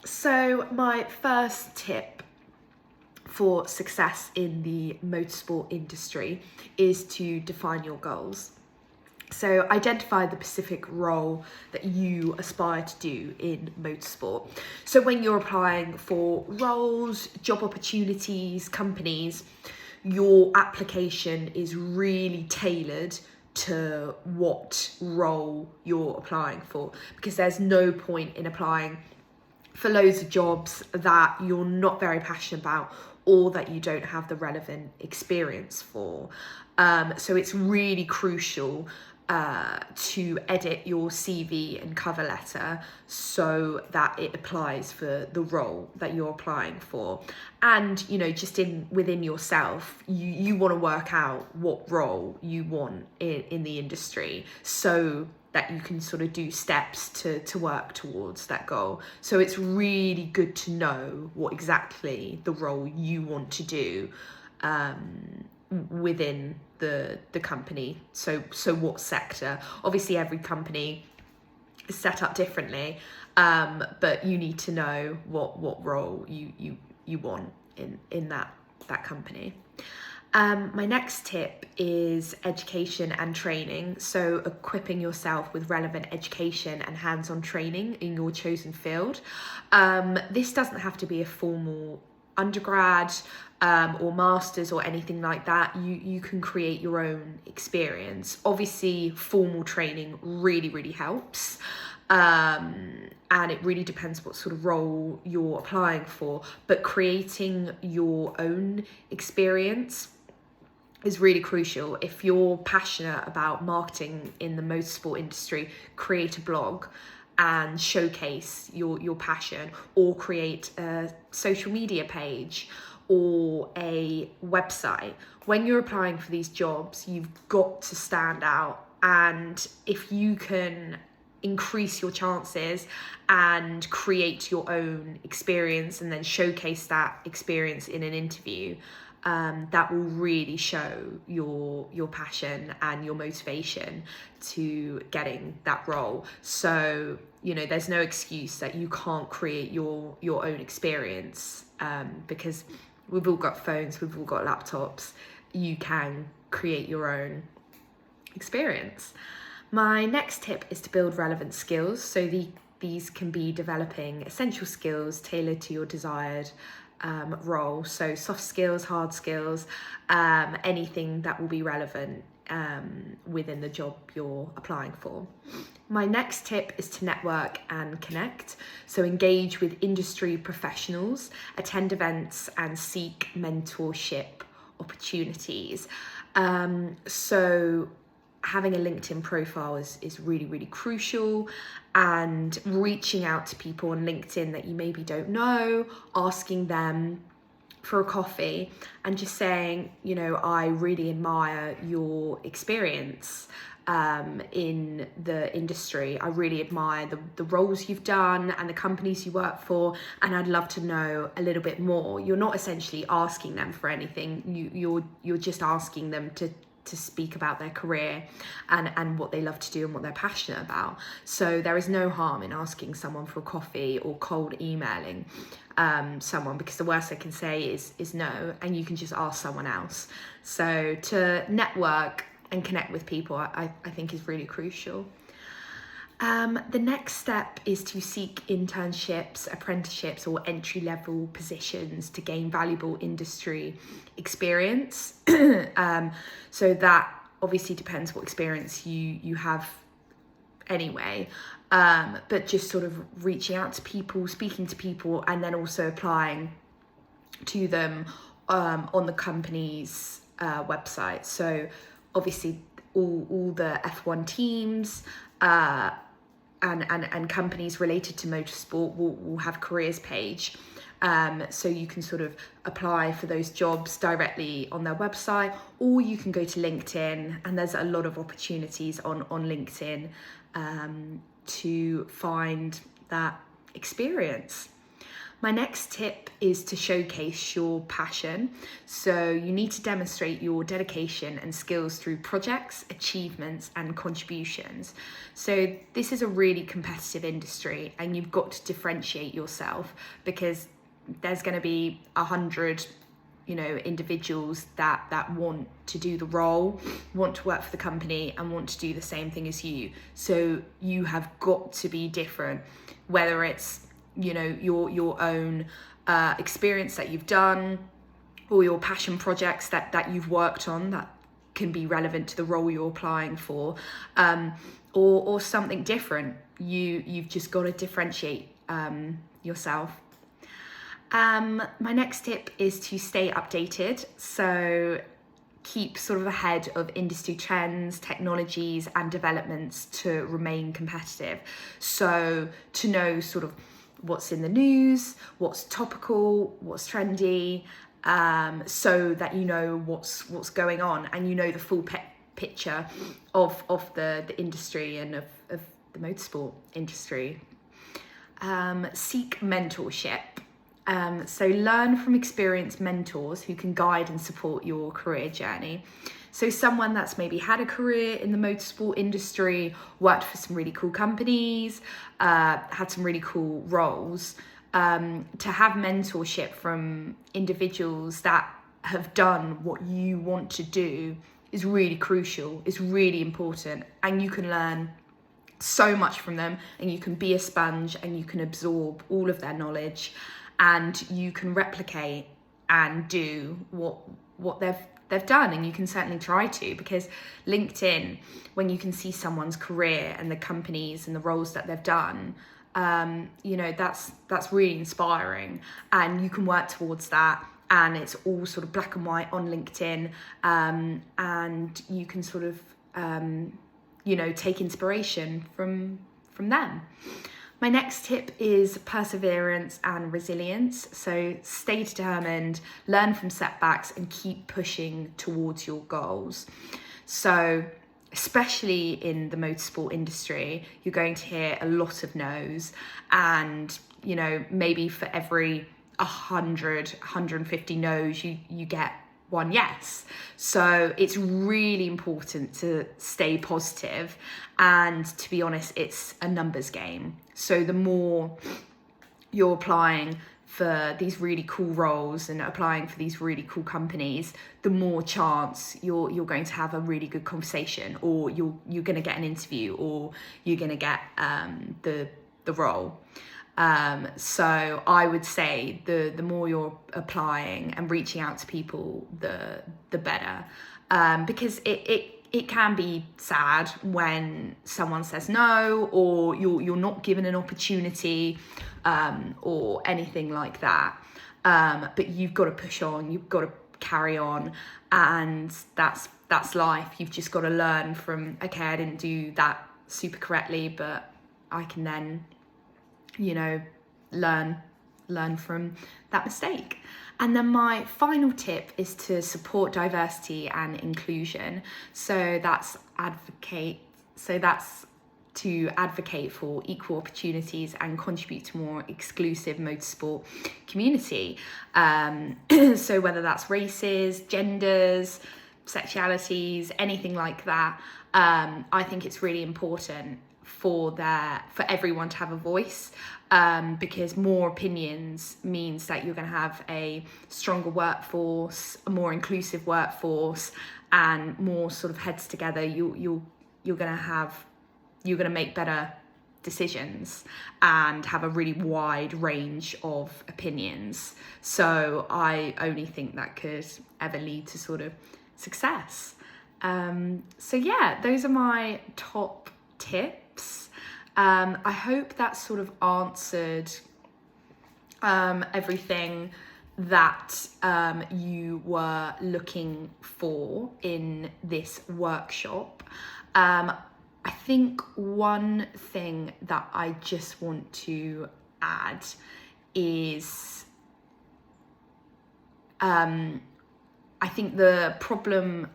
So my first tip for success in the motorsport industry is to define your goals. So identify the specific role that you aspire to do in motorsport. So when you're applying for roles, job opportunities, companies, your application is really tailored to what role you're applying for, because there's no point in applying for loads of jobs that you're not very passionate about or that you don't have the relevant experience for. So it's really crucial to edit your CV and cover letter so that it applies for the role that you're applying for. And, you know, just within yourself, you want to work out what role you want in the industry, so that you can sort of do steps to work towards that goal. So it's really good to know what exactly the role you want to do within the company. So what sector? Obviously every company is set up differently, but you need to know what role you want in that company. My next tip is education and training. So equipping yourself with relevant education and hands-on training in your chosen field. This doesn't have to be a formal undergrad or masters or anything like that. You can create your own experience. Obviously formal training really helps. And it really depends what sort of role you're applying for, but creating your own experience is really crucial. If you're passionate about marketing in the motorsport industry, create a blog and showcase your passion, or create a social media page or a website. When you're applying for these jobs, you've got to stand out, and if you can increase your chances and create your own experience and then showcase that experience in an interview, that will really show your passion and your motivation to getting that role. So, you know, there's no excuse that you can't create your own experience, because we've all got phones, we've all got laptops. You can create your own experience. My next tip is to build relevant skills. So these can be developing essential skills tailored to your desired role. So soft skills, hard skills, anything that will be relevant within the job you're applying for. My next tip is to network and connect. So engage with industry professionals, attend events and seek mentorship opportunities. So having a LinkedIn profile is really crucial, and reaching out to people on LinkedIn that you maybe don't know, asking them for a coffee and just saying, you know, I really admire your experience in the industry. I really admire the roles you've done and the companies you work for, and I'd love to know a little bit more. You're not essentially asking them for anything. You're just asking them to speak about their career and what they love to do and what they're passionate about. So there is no harm in asking someone for a coffee or cold emailing someone, because the worst they can say is no, and you can just ask someone else. So to network and connect with people, I think is really crucial. The next step is to seek internships, apprenticeships, or entry-level positions to gain valuable industry experience. So that obviously depends what experience you have anyway. But just sort of reaching out to people, speaking to people, and then also applying to them on the company's website. So obviously all the F1 teams and companies related to motorsport will have careers page. So you can sort of apply for those jobs directly on their website, or you can go to LinkedIn, and there's a lot of opportunities on LinkedIn to find that experience. My next tip is to showcase your passion. So you need to demonstrate your dedication and skills through projects, achievements, and contributions. So this is a really competitive industry, and you've got to differentiate yourself, because there's going to be 100 individuals that want to do the role, want to work for the company, and want to do the same thing as you. So you have got to be different, whether it's your own experience that you've done, or your passion projects that you've worked on that can be relevant to the role you're applying for, or something different. You've just got to differentiate yourself. My next tip is to stay updated. So keep sort of ahead of industry trends, technologies, and developments to remain competitive. So to know sort of what's in the news, what's topical, what's trendy, so that you know what's going on, and you know the full picture of the industry and of the motorsport industry. Seek mentorship. So learn from experienced mentors who can guide and support your career journey. So someone that's maybe had a career in the motorsport industry, worked for some really cool companies, had some really cool roles, to have mentorship from individuals that have done what you want to do is really crucial, is really important, and you can learn so much from them, and you can be a sponge, and you can absorb all of their knowledge, and you can replicate and do what they've done, and you can certainly try to, because LinkedIn, when you can see someone's career and the companies and the roles that they've done, that's really inspiring, and you can work towards that, and it's all sort of black and white on LinkedIn, and you can sort of take inspiration from them. My next tip is perseverance and resilience. So stay determined, learn from setbacks, and keep pushing towards your goals. So especially in the motorsport industry, you're going to hear a lot of no's, and maybe for every 150 no's you get one yes. So it's really important to stay positive, and to be honest, it's a numbers game. So the more you're applying for these really cool roles and applying for these really cool companies, the more chance you're going to have a really good conversation, or you're going to get an interview, or you're going to get the role. So I would say the more you're applying and reaching out to people, the better, because it can be sad when someone says no, or you're not given an opportunity, or anything like that. But you've got to push on, you've got to carry on, and that's life. You've just got to learn from, okay, I didn't do that super correctly, but I can then learn from that mistake. And then my final tip is to support diversity and inclusion. So that's to advocate for equal opportunities and contribute to more exclusive motorsport community. So whether that's races, genders, sexualities, anything like that, I think it's really important for everyone to have a voice, because more opinions means that you're going to have a stronger workforce, a more inclusive workforce, and more sort of heads together. You're going to make better decisions and have a really wide range of opinions. So I only think that could ever lead to sort of success. So yeah, those are my top tips. I hope that sort of answered everything that you were looking for in this workshop. I think one thing that I just want to add is I think the problem